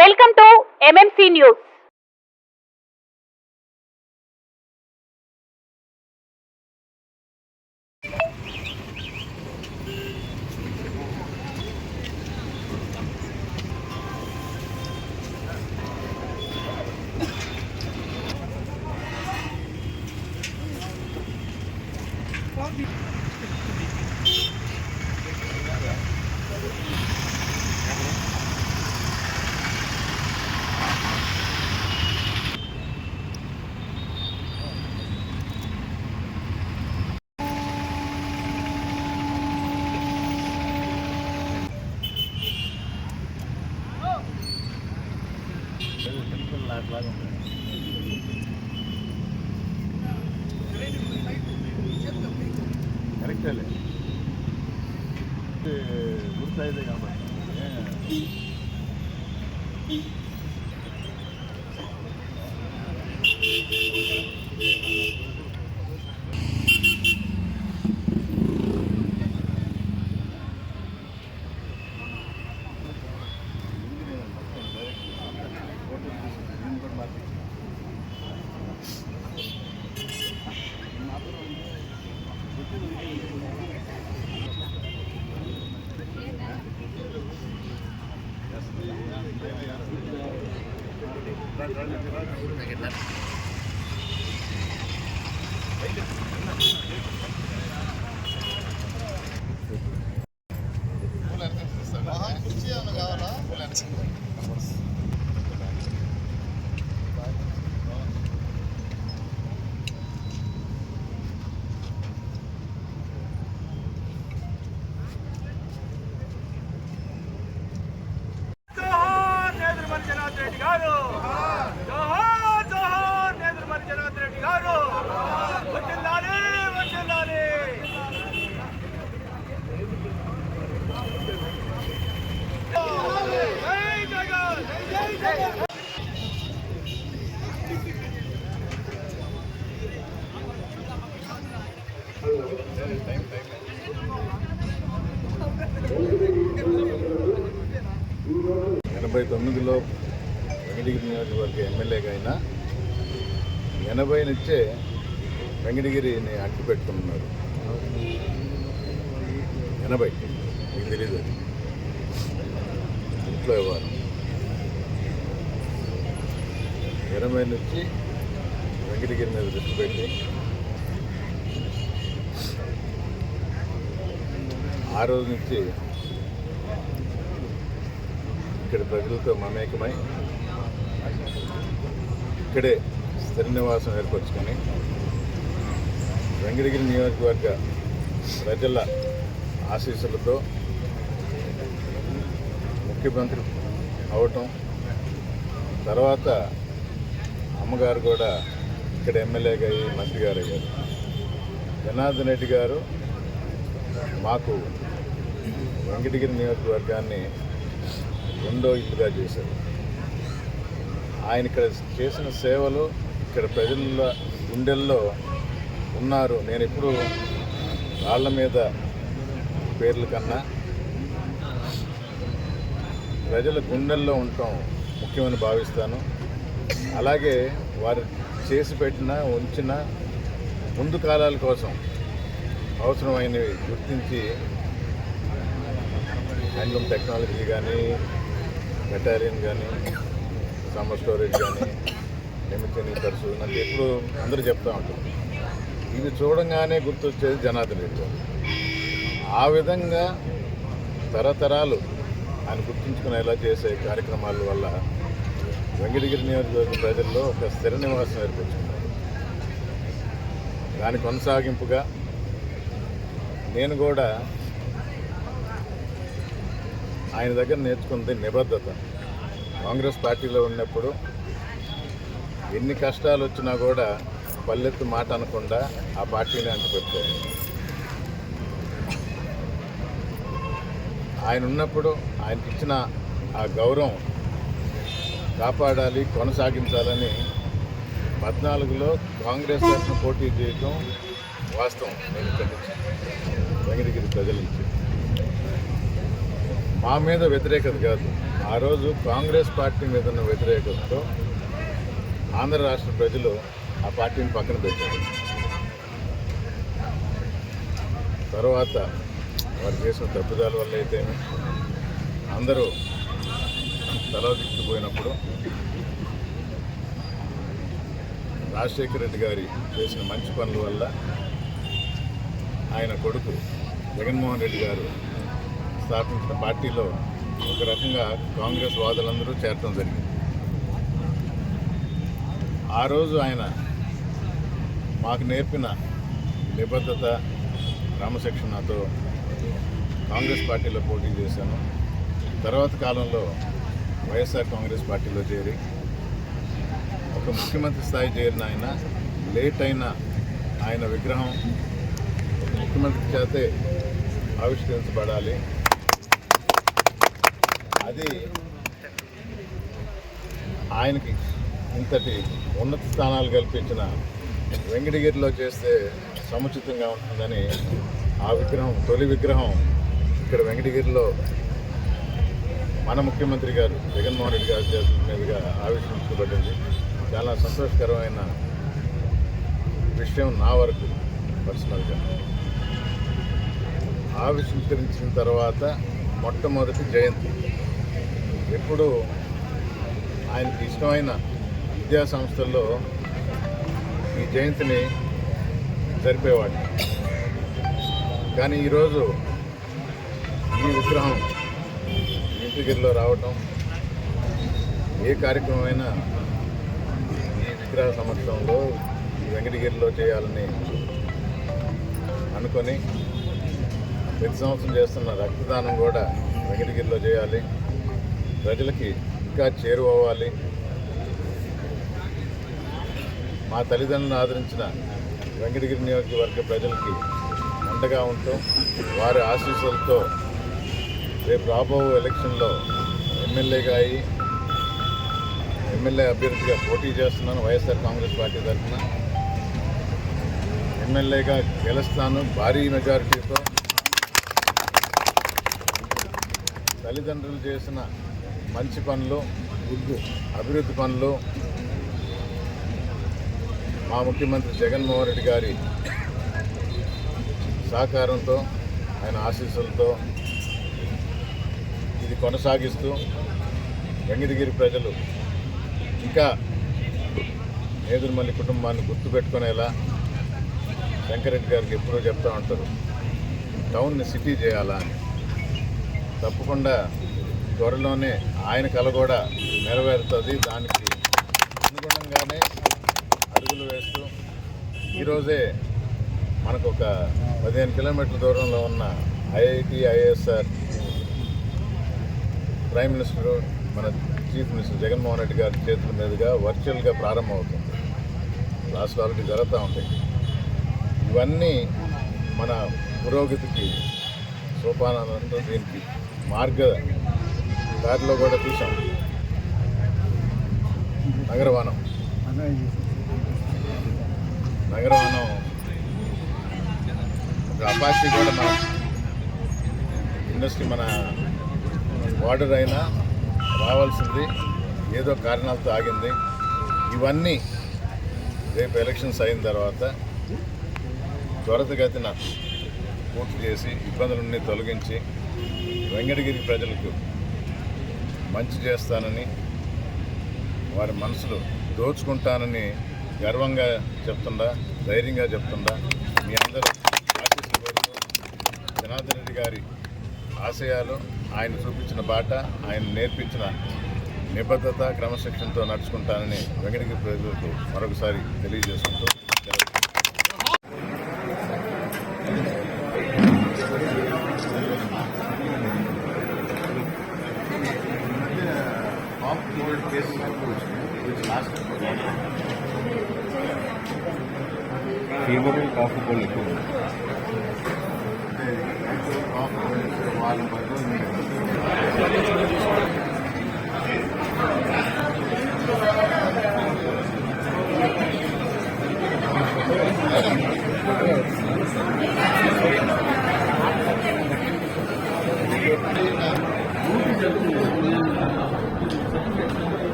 Welcome to MMC news. కరెక్టే గుర్తయితే కాబట్టి తొమ్మిదిలో వెంకటగిరి నియోజకవర్గ ఎమ్మెల్యేగా అయినా 80 నుంచే వెంకటగిరిని అడ్డు పెట్టుకున్నారు. 80 మీకు తెలియదు, అది ఇంట్లో ఇవ్వాలి. 80 నుంచి వెంకటగిరి మీద దృష్టి పెట్టి ఆ రోజు నుంచి ఇక్కడ ప్రజలతో మమేకమై ఇక్కడే స్థిర నివాసం ఏర్పరచుకొని వెంకటగిరి నియోజకవర్గ ప్రజల ఆశీస్సులతో ముఖ్యమంత్రి అవటం, తర్వాత అమ్మగారు కూడా ఇక్కడ ఎమ్మెల్యేగా అయ్యి మంత్రి గారు అయ్యారు. జనార్దన్ రెడ్డి గారు మాకు వెంకటగిరి నియోజకవర్గాన్ని రెండో ఇల్లుగా చేశారు. ఆయన ఇక్కడ చేసిన సేవలు ఇక్కడ ప్రజల గుండెల్లో ఉన్నారు. నేను ఎప్పుడు వాళ్ళ మీద పేర్ల కన్నా ప్రజల గుండెల్లో ఉండటం ముఖ్యమని భావిస్తాను. అలాగే వారు చేసి పెట్టిన ఉంచిన ముందు కాలాల కోసం అవసరమైనవి గుర్తించి హ్యాండ్లూమ్ టెక్నాలజీ కానీ, బెటాలియన్ కానీ, సమ్మర్ స్టోరేజ్ కానీ, ఎమిషన్ ఖర్చు అంటే ఎప్పుడు అందరూ చెప్తూ ఉంటారు. ఇవి చూడంగానే గుర్తొచ్చేది జనార్దన్ రెడ్డి గారు. ఆ విధంగా తరతరాలు ఆయన గుర్తుంచుకునేలా చేసే కార్యక్రమాల వల్ల వెంకటగిరి నియోజకవర్గ ప్రజల్లో ఒక స్థిర నివాసం ఏర్పరచుకున్నారు. దాని కొనసాగింపుగా నేను కూడా ఆయన దగ్గర నేర్చుకున్నది నిబద్ధత. కాంగ్రెస్ పార్టీలో ఉన్నప్పుడు ఎన్ని కష్టాలు వచ్చినా కూడా పల్లెత్తు మాట అనకుండా ఆ పార్టీని అంటుపెట్టుకోవాలి. ఆయన ఉన్నప్పుడు ఆయనకి ఇచ్చిన ఆ గౌరవం కాపాడాలి, కొనసాగించాలని 14లో కాంగ్రెస్ తరఫున పోటీ చేయడం వాస్తవం. నేను ఇక్కడి నుంచి వెంకటగిరి ప్రజల నుంచి మా మీద వ్యతిరేకత కాదు, ఆ రోజు కాంగ్రెస్ పార్టీ మీద ఉన్న వ్యతిరేకతతో ఆంధ్ర రాష్ట్ర ప్రజలు ఆ పార్టీని పక్కన పెట్టారు. తర్వాత వారు చేసిన తప్పిదాల వల్ల అయితే అందరూ తలదిక్కుపోయినప్పుడు రాజశేఖర రెడ్డి గారి చేసిన మంచి పనుల వల్ల ఆయన కొడుకు జగన్మోహన్ రెడ్డి గారు స్థాపించిన పార్టీలో ఒక రకంగా కాంగ్రెస్ వాదులందరూ చేరటం జరిగింది. ఆ రోజు ఆయన మాకు నేర్పిన నిబద్ధత, క్రమశిక్షణతో కాంగ్రెస్ పార్టీలో పోటీ చేశాను. తర్వాత కాలంలో వైఎస్ఆర్ కాంగ్రెస్ పార్టీలో చేరి ఒక ముఖ్యమంత్రి స్థాయి చేరిన ఆయన లేట్ అయిన ఆయన విగ్రహం ఒక ముఖ్యమంత్రి చేతే ఆవిష్కరించబడాలి. అది ఆయనకి ఇంతటి ఉన్నత స్థానాలు కల్పించిన వెంకటగిరిలో చేస్తే సముచితంగా ఉంటుందని ఆ విగ్రహం, తొలి విగ్రహం ఇక్కడ వెంకటగిరిలో మన ముఖ్యమంత్రి గారు జగన్మోహన్ రెడ్డి గారి చేతుల మీదుగా ఆవిష్కరించబడింది. చాలా సంతోషకరమైన విషయం నా వరకు పర్సనల్గా. ఆవిష్కరించిన తర్వాత మొట్టమొదటి జయంతి ఎప్పుడు ఆయనకి ఇష్టమైన విద్యా సంస్థల్లో ఈ జయంతిని జరిపేవాడు. కానీ ఈరోజు ఈ విగ్రహం వెంకటగిరిలో రావటం, ఏ కార్యక్రమమైనా ఈ విగ్రహ సమక్షంలో వెంకటగిరిలో చేయాలని అనుకొని ప్రతి సంవత్సరం చేస్తున్న రక్తదానం కూడా వెంకటగిరిలో చేయాలి, ప్రజలకి ఇంకా చేరువవ్వాలి. మా తల్లిదండ్రులను ఆదరించిన వెంకటగిరి నియోజకవర్గ ప్రజలకి అండగా ఉంటూ వారి ఆశీస్సులతో రేపు రాబో ఎలక్షన్లో ఎమ్మెల్యేగా అయ్యి ఎమ్మెల్యే అభ్యర్థిగా పోటీ చేస్తున్నాను. వైఎస్ఆర్ కాంగ్రెస్ పార్టీ తరఫున ఎమ్మెల్యేగా గెలుస్తాను భారీ మెజారిటీతో. తల్లిదండ్రులు చేసిన మంచి పనులు, అభివృద్ధి పనులు, మా ముఖ్యమంత్రి జగన్మోహన్ రెడ్డి గారి సహకారంతో, ఆయన ఆశీస్సులతో ఇది కొనసాగిస్తూ వెంకటగిరి ప్రజలు ఇంకా నేదురుమల్లి కుటుంబాన్ని గుర్తుపెట్టుకునేలా శంకరెడ్డి గారికి ఎప్పుడూ చెప్తూ ఉంటారు, టౌన్ని సిటీ చేయాలా అని. తప్పకుండా త్వరలోనే ఆయన కల కూడా నెరవేరుతుంది. దానికి అనుగుణంగానే అడుగులు వేస్తూ ఈరోజే మనకు ఒక 15 కిలోమీటర్ల దూరంలో ఉన్న ఐఐటి, ఐఎస్ఆర్ ప్రైమ్ మినిస్టర్, మన చీఫ్ మినిస్టర్ జగన్మోహన్ రెడ్డి గారి చేతుల మీదుగా వర్చువల్గా ప్రారంభమవుతుంది. క్లాసులు ఆల్రెడీ జరుగుతూ ఉంటాయి. ఇవన్నీ మన పురోగతికి సోపానాలంటూ దీనికి మార్గ దారిలో కూడా చూసాం. నగరవనం ఒక అపాచి కూడా మన ఇండస్ట్రీ, మన బార్డర్ అయినా రావాల్సింది ఏదో కారణాలతో ఆగింది. ఇవన్నీ రేపు ఎలక్షన్స్ అయిన తర్వాత త్వరితగతిన పూర్తి చేసి ఇబ్బందులన్నీ తొలగించి వెంకటగిరి ప్రజలకు మంచి చేస్తానని, వారి మనసులు దోచుకుంటానని గర్వంగా చెప్తుండా, ధైర్యంగా చెప్తుండా మీ అందరూ ఆశీస్సులు కోరుతూ జనార్దన్ రెడ్డి గారి ఆశయాలు, ఆయన చూపించిన బాట, ఆయన నేర్పించిన నిబద్ధత, క్రమశిక్షణతో నడుచుకుంటానని వెంకటగిరి ప్రజలకు మరొకసారి తెలియజేసుకుంటూ ఫీవర్, కాఫ్ కోల్డ్ ఎక్కువ వారం పది రోజులు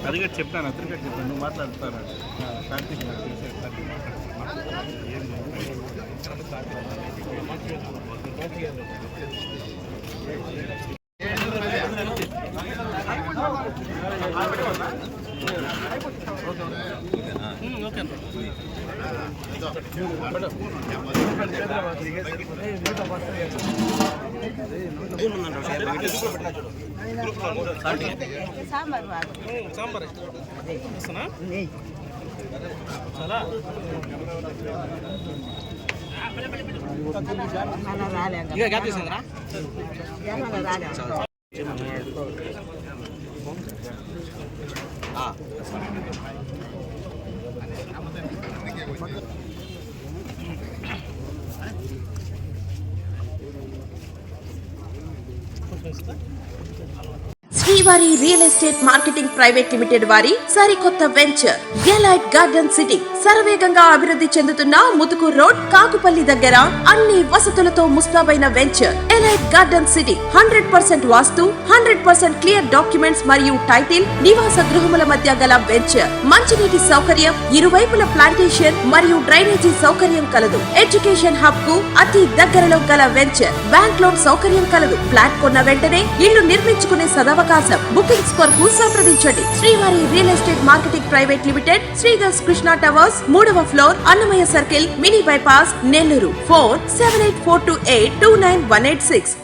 అది కూడా చెప్పాను అతనిగా చెప్పాను నువ్వు మాట్లాడుతాను ప్రాక్టీస్ ఓకే సాంబార్ ఇక గ్యాప్ తీసుకుందా శ్రీవారి real estate marketing private limited వారి సరికొత్త వెంచర్ ఎలైట్ గార్డెన్ సిటీ శరవేగంగా అభివృద్ధి చెందుతున్న ముతుకూర్ రోడ్ కాకుపల్లి దగ్గర అన్ని వసతులతో ముస్తాబైన వెంచర్ ఎలైట్ గార్డెన్ సిటీ 100% వాస్తు 100% క్లియర్ డాక్యుమెంట్స్ మరియు టైటిల్ నివాస గృహముల మధ్య గల వెంచర్ మంచినీటి సౌకర్యం ఇరువైపుల ప్లాంటేషన్ మరియు డ్రైనేజీ సౌకర్యం కలదు ఎడ్యుకేషన్ హబ్ కు అతి దగ్గరలో గల వెంచర్ బ్యాంక్ లోన్ సౌకర్యం కలదు ఫ్లాట్ కొన్న వెంటనే ఇల్లు నిర్మించుకునే సదవకాశం బుకింగ్స్ కొరకు సంప్రదించండి Srivari real estate marketing private limited Sridhars Krishna towers 3వ floor Annamayya circle mini bypass Nellore 4784282986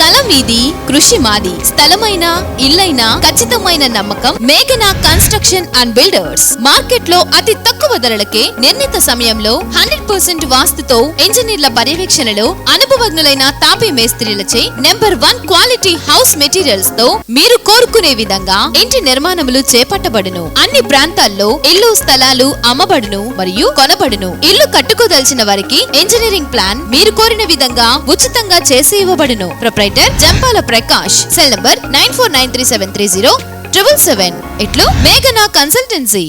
కలం వీధి కృషి మాది స్థలమైన ఇల్లైనా ఖచ్చితమైన నమ్మకం మేఘనా కన్స్ట్రక్షన్ అండ్ బిల్డర్స్ మార్కెట్ లో అతి తక్కువ ధరలకే నిర్ణీత సమయంలో 100% వాస్తుతో ఇంజనీర్ల పర్యవేక్షణలో అనుభవజ్ఞులైన తాపీ మేస్త్రీలచే నెంబర్ 1 క్వాలిటీ హౌస్ మెటీరియల్స్ తో మీరు కోరుకునే విధంగా ఇంటి నిర్మాణములు చేపట్టబడును అన్ని ప్రాంతాల్లో ఇల్లు స్థలాలు అమ్మబడును మరియు కొనబడును ఇల్లు కట్టుకోదలిచిన వారికి ఇంజనీరింగ్ ప్లాన్ మీరు కోరిన విధంగా ఉచితంగా చేసి ఇవ్వబడును జంపాల ప్రకాష్ సెల్ నంబర్ 9493730777 ఇట్లు మేఘనా కన్సల్టెన్సీ.